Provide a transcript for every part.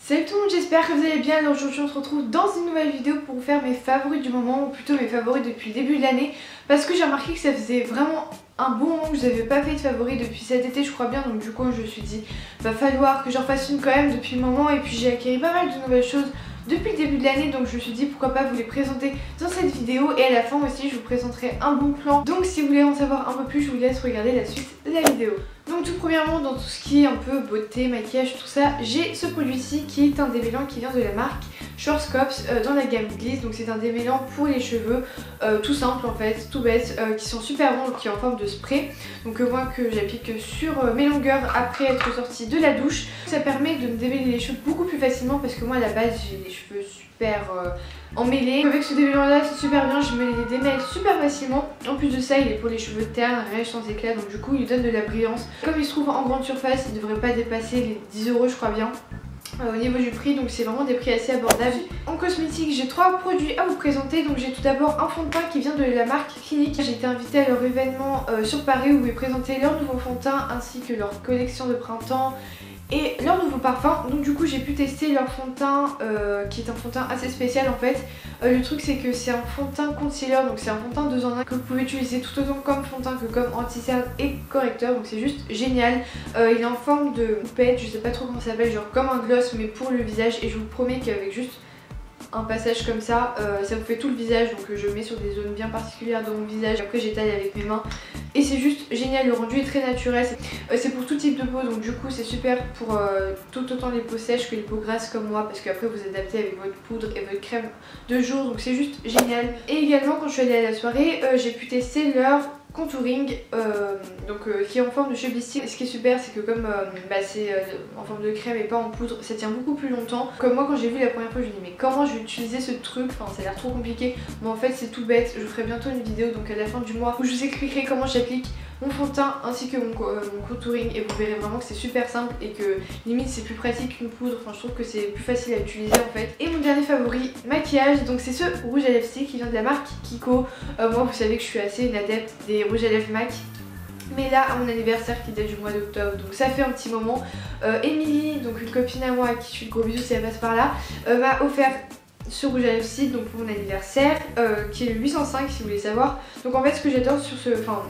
Salut tout le monde, j'espère que vous allez bien. Alors aujourd'hui on se retrouve dans une nouvelle vidéo pour vous faire mes favoris du moment, ou plutôt mes favoris depuis le début de l'année, parce que j'ai remarqué que ça faisait vraiment un bon moment que je n'avais pas fait de favoris depuis cet été, je crois bien. Donc du coup je me suis dit va falloir que j'en fasse une quand même depuis le moment, et puis j'ai acquis pas mal de nouvelles choses depuis le début de l'année, donc je me suis dit pourquoi pas vous les présenter dans cette vidéo, et à la fin aussi je vous présenterai un bon plan. Donc si vous voulez en savoir un peu plus, je vous laisse regarder la suite de la vidéo. Donc tout premièrement, dans tout ce qui est un peu beauté, maquillage, tout ça, j'ai ce produit-ci qui est un démêlant qui vient de la marque Schwarzkopf dans la gamme Gliss. Donc c'est un démêlant pour les cheveux, tout simple en fait, tout bête, qui sont super bons, qui est en forme de spray. Donc moi que j'applique sur mes longueurs après être sortie de la douche. Ça permet de me démêler les cheveux beaucoup plus facilement, parce que moi à la base j'ai les cheveux super emmêlés. Avec ce démêlant là c'est super bien, je me les démêle super facilement. En plus de ça il est pour les cheveux ternes, rêches, sans éclat, donc du coup il donne de la brillance. Comme il se trouve en grande surface, il ne devrait pas dépasser les 10 € je crois bien. Au niveau du prix, donc c'est vraiment des prix assez abordables. En cosmétique, j'ai 3 produits à vous présenter. Donc j'ai tout d'abord un fond de teint qui vient de la marque Clinique. J'ai été invitée à leur événement sur Paris où ils présentaient leur nouveau fond de teint ainsi que leur collection de printemps et leur nouveau parfum. Donc du coup j'ai pu tester leur fond de teint qui est un fond de teint assez spécial en fait. Le truc c'est que c'est un fond de teint concealer, donc c'est un fond de teint 2 en 1 que vous pouvez utiliser tout autant comme fond de teint que comme anti-cerne et correcteur, donc c'est juste génial. Il est en forme de poupette, je sais pas trop comment ça s'appelle, genre comme un gloss mais pour le visage, et je vous promets qu'avec juste un passage comme ça, ça vous fait tout le visage. Donc je mets sur des zones bien particulières de mon visage, après j'étale avec mes mains et c'est juste génial. Le rendu est très naturel, c'est pour tout type de peau, donc du coup c'est super pour tout autant les peaux sèches que les peaux grasses comme moi, parce qu'après vous adaptez avec votre poudre et votre crème de jour, donc c'est juste génial. Et également quand je suis allée à la soirée, j'ai pu tester leur contouring qui est en forme de cheville stick. Ce qui est super c'est que comme c'est en forme de crème et pas en poudre, ça tient beaucoup plus longtemps. Comme moi quand j'ai vu la première fois je me dis mais comment je vais utiliser ce truc, enfin ça a l'air trop compliqué, mais en fait c'est tout bête. Je vous ferai bientôt une vidéo donc à la fin du mois où je vous expliquerai comment j'applique mon fond de teint ainsi que mon contouring, et vous verrez vraiment que c'est super simple et que limite c'est plus pratique qu'une poudre. Enfin je trouve que c'est plus facile à utiliser en fait. Et mon dernier favori maquillage, donc c'est ce rouge à lèvres stick qui vient de la marque Kiko. Moi vous savez que je suis assez une adepte des rouges à lèvres MAC, mais là à mon anniversaire qui date du mois d'octobre, donc ça fait un petit moment, Émilie, donc une copine à moi à qui je fais de gros bisous si elle passe par là, m'a offert ce rouge à lèvres stick donc pour mon anniversaire, qui est le 805 si vous voulez savoir. Donc en fait ce que j'adore sur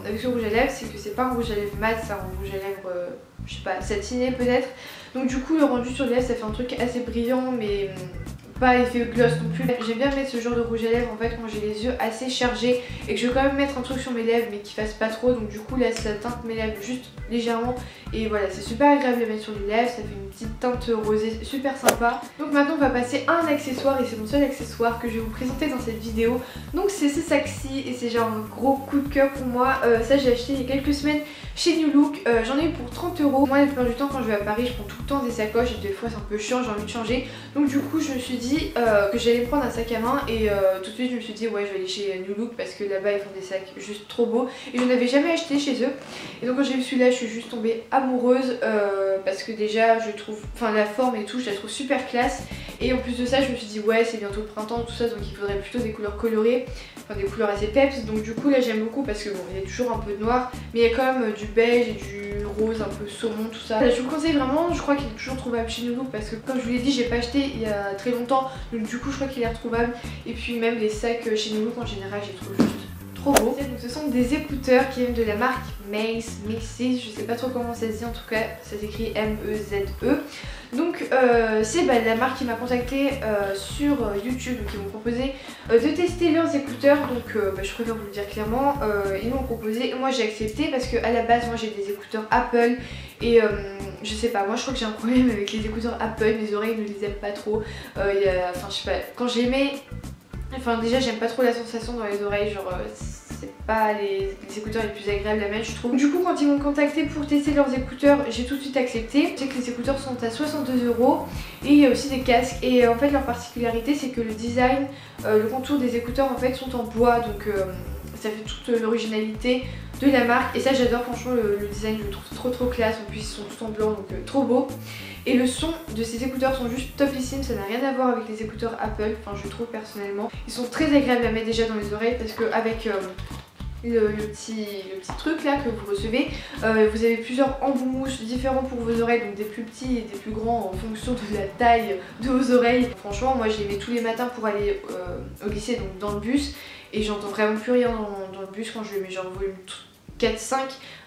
avec ce rouge à lèvres, c'est que c'est pas un rouge à lèvres mat, c'est un rouge à lèvres je sais pas, satiné peut-être. Donc du coup le rendu sur les lèvres ça fait un truc assez brillant, mais pas effet gloss non plus. J'aime bien mettre ce genre de rouge à lèvres en fait quand j'ai les yeux assez chargés et que je veux quand même mettre un truc sur mes lèvres mais qui fasse pas trop. Donc du coup là ça teinte mes lèvres juste légèrement, et voilà c'est super agréable à mettre sur les lèvres, ça fait une petite teinte rosée super sympa. Donc maintenant on va passer à un accessoire, et c'est mon seul accessoire que je vais vous présenter dans cette vidéo. Donc c'est ce sac-ci, et c'est genre un gros coup de cœur pour moi. Ça j'ai acheté il y a quelques semaines chez New Look, j'en ai eu pour 30 €. Moi la plupart du temps quand je vais à Paris je prends tout le temps des sacoches et des fois c'est un peu chiant, j'ai envie de changer. Donc du coup je me suis dit que j'allais me prendre un sac à main, et tout de suite je me suis dit ouais je vais aller chez New Look parce que là-bas ils font des sacs juste trop beaux et je n'avais jamais acheté chez eux. Et donc quand j'ai vu celui-là je suis juste tombée amoureuse, parce que déjà je trouve, la forme et tout je la trouve super classe, et en plus de ça je me suis dit ouais c'est bientôt le printemps tout ça, donc il faudrait plutôt des couleurs colorées, des couleurs assez peps. Donc du coup là j'aime beaucoup parce que bon il y a toujours un peu de noir mais il y a quand même du beige et du rose un peu saumon tout ça. Je vous le conseille vraiment, je crois qu'il est toujours trouvable chez New Look parce que comme je vous l'ai dit j'ai pas acheté il y a très longtemps, donc du coup je crois qu'il est retrouvable. Et puis même les sacs chez New Look en général je les trouve juste trop beaux. Donc ce sont des écouteurs qui viennent de la marque Mace, Mixes, je sais pas trop comment ça se dit, en tout cas ça s'écrit M-E-Z-E. Donc c'est la marque qui m'a contacté sur YouTube, donc ils m'ont proposé de tester leurs écouteurs. Donc je préfère vous le dire clairement, ils m'ont proposé, moi j'ai accepté parce que à la base moi j'ai des écouteurs Apple, et je sais pas, moi je crois que j'ai un problème avec les écouteurs Apple, mes oreilles ne les aiment pas trop. Je sais pas, quand j'ai mis, déjà j'aime pas trop la sensation dans les oreilles, genre c'est pas les écouteurs les plus agréables à mettre je trouve. Du coup quand ils m'ont contacté pour tester leurs écouteurs, j'ai tout de suite accepté. Je sais que les écouteurs sont à 62 € et il y a aussi des casques, et en fait leur particularité c'est que le design, le contour des écouteurs en fait sont en bois, donc ça fait toute l'originalité de la marque, et ça j'adore franchement. Le design je le trouve trop classe, en plus ils sont tous en blanc donc trop beau. Et le son de ces écouteurs sont juste topissime, ça n'a rien à voir avec les écouteurs Apple, je trouve personnellement. Ils sont très agréables à mettre déjà dans les oreilles parce que avec le petit truc là que vous recevez. Vous avez plusieurs embouts mouches différents pour vos oreilles, donc des plus petits et des plus grands en fonction de la taille de vos oreilles. Franchement moi je les mets tous les matins pour aller au lycée, donc dans le bus, et j'entends vraiment plus rien dans le bus quand je le mets genre volume 4-5,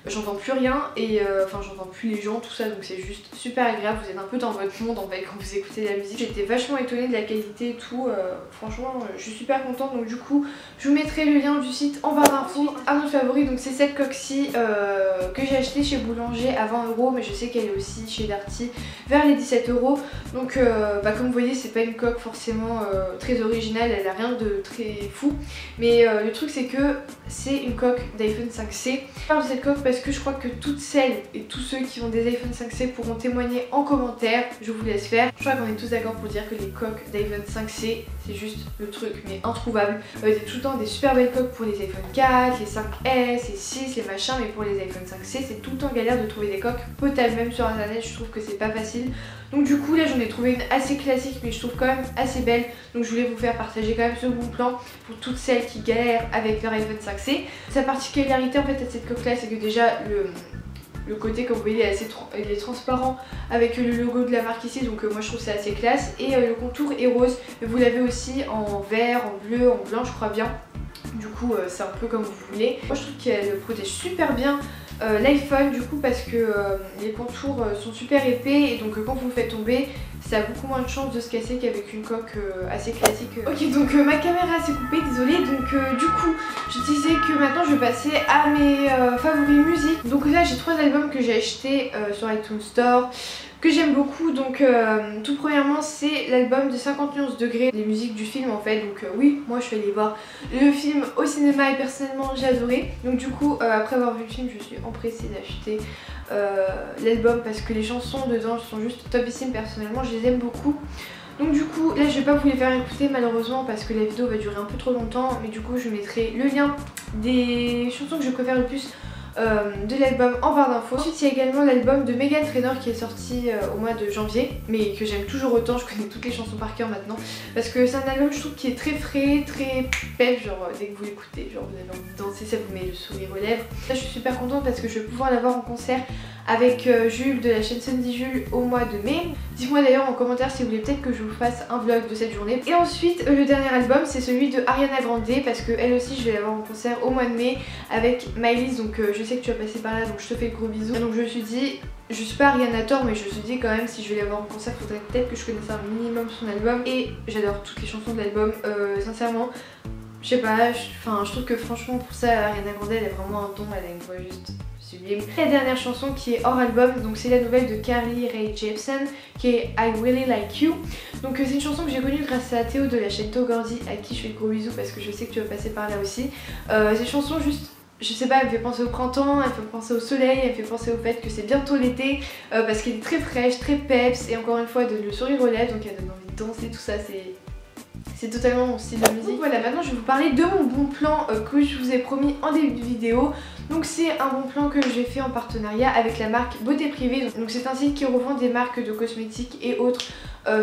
j'entends plus rien et enfin j'entends plus les gens, tout ça, donc c'est juste super agréable. Vous êtes un peu dans votre monde en fait quand vous écoutez la musique. J'étais vachement étonnée de la qualité et tout, franchement je suis super contente. Donc du coup je vous mettrai le lien du site en barre d'infos. Un autre favori, donc c'est cette coque-ci que j'ai acheté chez Boulanger à 20 €, mais je sais qu'elle est aussi chez Darty vers les 17 €. Donc comme vous voyez c'est pas une coque forcément très originale, elle a rien de très fou, mais le truc c'est que c'est une coque d'iPhone 5C. Je parle de cette coque parce que je crois que toutes celles et tous ceux qui ont des iPhone 5C pourront témoigner en commentaire. Je vous laisse faire. Je crois qu'on est tous d'accord pour dire que les coques d'iPhone 5C c'est juste le truc mais introuvable. Il y a tout le temps des super belles coques pour les iPhone 4, les 5S, les 6, les machins, mais pour les iPhone 5C c'est tout le temps galère de trouver des coques potables. Même sur internet je trouve que c'est pas facile. Donc du coup là j'en ai trouvé une assez classique mais je trouve quand même assez belle. Donc je voulais vous faire partager quand même ce bon plan pour toutes celles qui galèrent avec leur iPhone 5C. Sa particularité en fait à cette coque là c'est que déjà le côté comme vous voyez il est transparent avec le logo de la marque ici, donc moi je trouve c'est assez classe. Et le contour est rose, mais vous l'avez aussi en vert, en bleu, en blanc je crois bien. Du coup c'est un peu comme vous voulez. Moi je trouve qu'elle protège super bien l'iPhone du coup parce que les contours sont super épais et donc quand vous le faites tomber ça a beaucoup moins de chances de se casser qu'avec une coque assez classique. Ok, donc ma caméra s'est coupée, désolée. Donc du coup je disais que maintenant je vais passer à mes favoris musique. Donc là j'ai 3 albums que j'ai achetés sur iTunes Store que j'aime beaucoup. Donc tout premièrement c'est l'album de 50 nuances degrés, les musiques du film en fait. Donc oui, moi je suis allée voir le film au cinéma et personnellement j'ai adoré. Donc du coup après avoir vu le film je suis empressée d'acheter l'album parce que les chansons dedans sont juste topissimes. Personnellement je les aime beaucoup. Donc du coup là je vais pas vous les faire écouter malheureusement parce que la vidéo va durer un peu trop longtemps, mais du coup je mettrai le lien des chansons que je préfère le plus de l'album en barre d'infos. Ensuite il y a également l'album de Meghan Trainor qui est sorti au mois de janvier, mais que j'aime toujours autant. Je connais toutes les chansons par cœur maintenant parce que c'est un album je trouve qui est très frais, très pep, genre dès que vous l'écoutez genre vous avez envie de danser, ça vous met le sourire aux lèvres. Là je suis super contente parce que je vais pouvoir l'avoir en concert avec Jules de la chaîne Sunday Jules au mois de mai. Dites-moi d'ailleurs en commentaire si vous voulez peut-être que je vous fasse un vlog de cette journée. Et ensuite le dernier album c'est celui de Ariana Grande parce que elle aussi je vais l'avoir en concert au mois de mai avec Miley. Donc je sais que tu vas passer par là donc je te fais de gros bisous. Donc je me suis dit, je suis pas Ariana Tor mais je me suis dit quand même si je vais l'avoir en concert faudrait peut-être que je connaisse un minimum son album. Et j'adore toutes les chansons de l'album, sincèrement. Je sais pas, je trouve que franchement pour ça Ariana Grande elle a vraiment un don, elle a une voix juste sublime. La dernière chanson qui est hors album, donc c'est la nouvelle de Carly Rae Jepsen qui est I Really Like You. Donc c'est une chanson que j'ai connue grâce à Théo de la chaîne Togordi à qui je fais de gros bisous parce que je sais que tu vas passer par là aussi. Cette chanson juste, je sais pas, elle me fait penser au printemps, elle me fait penser au soleil, elle me fait penser au fait que c'est bientôt l'été parce qu'elle est très fraîche, très peps et encore une fois de le sourire aux lèvres, donc elle donne envie de danser, tout ça, c'est totalement mon style de musique. Donc voilà, maintenant je vais vous parler de mon bon plan que je vous ai promis en début de vidéo. Donc c'est un bon plan que j'ai fait en partenariat avec la marque Beauté Privée. Donc c'est un site qui revend des marques de cosmétiques et autres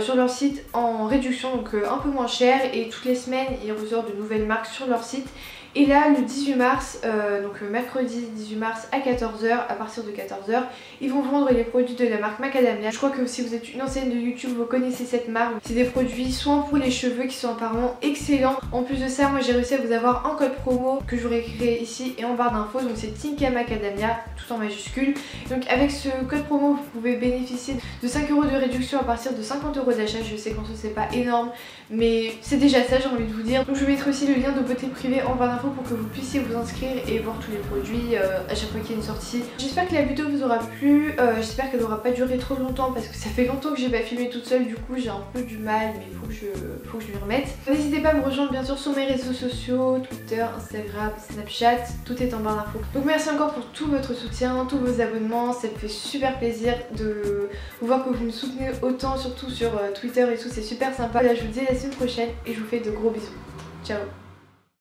sur leur site en réduction, donc un peu moins cher, et toutes les semaines ils ressortent de nouvelles marques sur leur site. Et là le 18 mars, donc mercredi 18 mars à 14 h, à partir de 14 h, ils vont vendre les produits de la marque Macadamia. Je crois que si vous êtes une ancienne de YouTube vous connaissez cette marque. C'est des produits soins pour les cheveux qui sont apparemment excellents. En plus de ça moi j'ai réussi à vous avoir un code promo que j'aurais créé ici et en barre d'infos. Donc c'est Tinka Macadamia tout en majuscule. Donc avec ce code promo vous pouvez bénéficier de 5 € de réduction à partir de 50 € d'achat. Je sais qu'en soi c'est pas énorme mais c'est déjà ça, j'ai envie de vous dire. Donc je vais mettre aussi le lien de Beauté Privée en barre d'infos pour que vous puissiez vous inscrire et voir tous les produits à chaque fois qu'il y a une sortie. J'espère que la vidéo vous aura plu, j'espère qu'elle n'aura pas duré trop longtemps parce que ça fait longtemps que j'ai pas filmé toute seule, du coup j'ai un peu du mal mais il faut que je m'y remette. N'hésitez pas à me rejoindre bien sûr sur mes réseaux sociaux, Twitter, Instagram, Snapchat, tout est en barre d'infos. Donc merci encore pour tout votre soutien, tous vos abonnements, ça me fait super plaisir de vous voir que vous me soutenez autant, surtout sur Twitter et tout, c'est super sympa. Là je vous dis à la semaine prochaine et je vous fais de gros bisous. Ciao.